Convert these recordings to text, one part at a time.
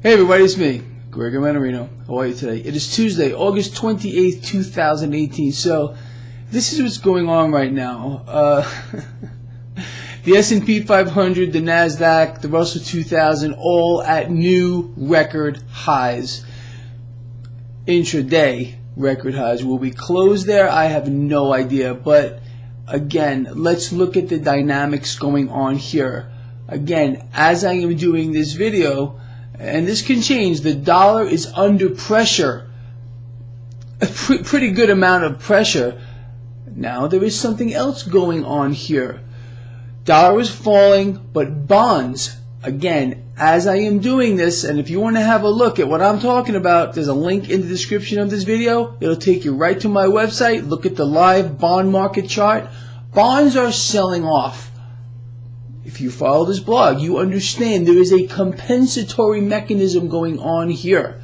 Hey everybody, it's me, Gregory Mannarino. How are you today? It is Tuesday, August 28th, 2018. So, this is what's going on right now. The S&P 500, the NASDAQ, the Russell 2000, all at new record highs. Intraday record highs. Will we close there? I have no idea. But, again, let's look at the dynamics going on here. Again, as I am doing this video, and this can change, the dollar is under pressure, a pretty good amount of pressure. Now there is something else going on here. Dollar is falling, but bonds, again, as I am doing this, and if you want to have a look at what I'm talking about, there's a link in the description of this video. It'll take you right to my website. Look at the live bond market chart. Bonds are selling off. If you follow this blog, you understand there is a compensatory mechanism going on here.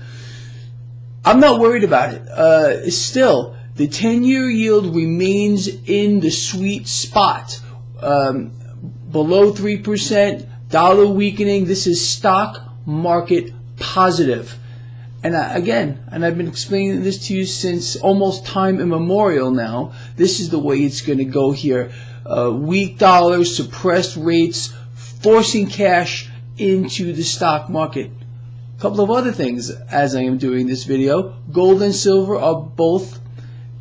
I'm not worried about it. Still, the 10-year yield remains in the sweet spot. Below 3%, dollar weakening. This is stock market positive. And I've been explaining this to you since almost time immemorial now. This is the way it's going to go here. Weak dollars, suppressed rates, forcing cash into the stock market. A couple of other things as I am doing this video. Gold and silver are both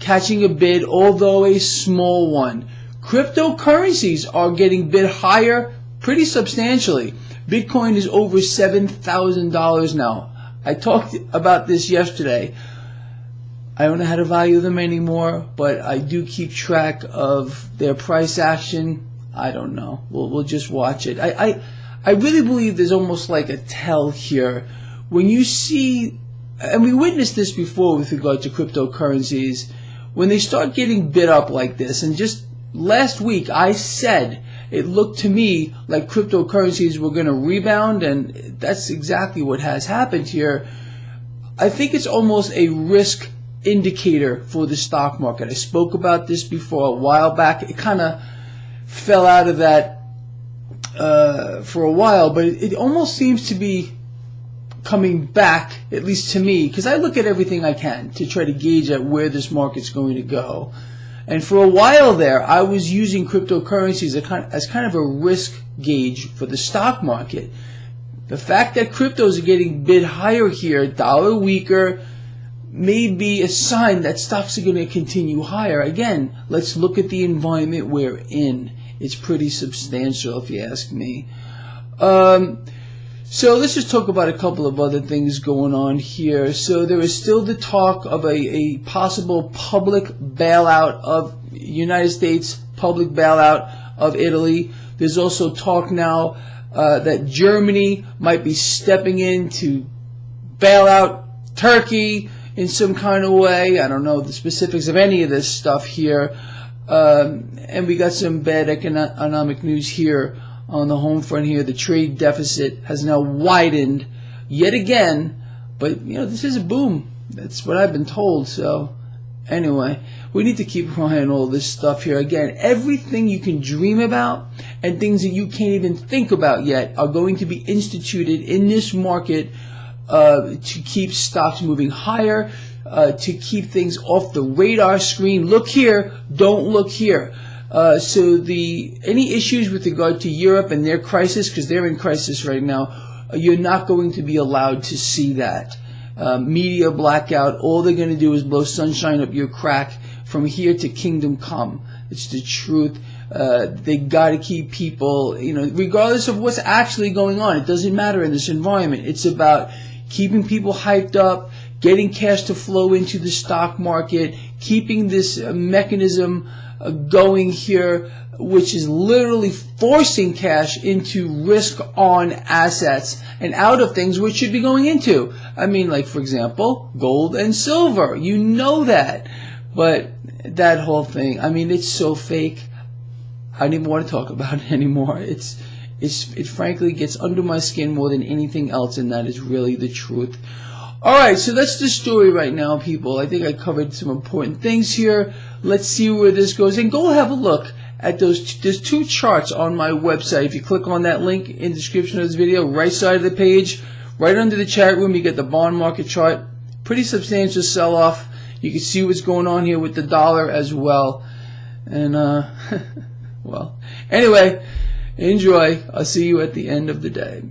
catching a bid, although a small one. Cryptocurrencies are getting bid higher pretty substantially. Bitcoin is over $7,000 now. I talked about this yesterday. I don't know how to value them anymore, but I do keep track of their price action. I don't know. We'll just watch it. I really believe there's almost like a tell here. When you see, and we witnessed this before with regard to cryptocurrencies, when they start getting bid up like this, and just last week I said it looked to me like cryptocurrencies were going to rebound, and that's exactly what has happened here. I think it's almost a risk indicator for the stock market. I spoke about this before a while back. It kind of fell out of that for a while, but it almost seems to be coming back, at least to me, because I look at everything I can to try to gauge at where this market's going to go. And for a while there, I was using cryptocurrencies as kind of a risk gauge for the stock market. The fact that cryptos are getting bid higher here, dollar weaker, may be a sign that stocks are going to continue higher. Again, let's look at the environment we're in. It's pretty substantial, if you ask me. So let's just talk about a couple of other things going on here. So there is still the talk of a possible public bailout of United States, public bailout of Italy. There's also talk now that Germany might be stepping in to bail out Turkey in some kind of way. I don't know the specifics of any of this stuff here. And we got some bad economic news here on the home front here. The trade deficit has now widened yet again. But, you know, this is a boom. That's what I've been told. So, anyway, we need to keep an eye on all this stuff here. Again, everything you can dream about and things that you can't even think about yet are going to be instituted in this market to keep stocks moving higher, to keep things off the radar screen. Look here, don't look here. So any issues with regard to Europe and their crisis, because they're in crisis right now, you're not going to be allowed to see that. Media blackout, all they're going to do is blow sunshine up your crack from here to kingdom come. It's the truth. They got to keep people, you know, regardless of what's actually going on. It doesn't matter in this environment. It's about keeping people hyped up, getting cash to flow into the stock market, keeping this mechanism going here, which is literally forcing cash into risk-on assets and out of things which should be going into. I mean, like, for example, gold and silver. You know that. But that whole thing, I mean, it's so fake. I don't even want to talk about it anymore. It frankly gets under my skin more than anything else, and that is really the truth. Alright, so that's the story right now, people. I think I covered some important things here. Let's see where this goes. And go have a look at there's two charts on my website. If you click on that link in the description of this video, right side of the page, Right under the chat room, you get the bond market chart. Pretty substantial sell-off. You can see what's going on here with the dollar as well. And, well, anyway, enjoy. I'll see you at the end of the day.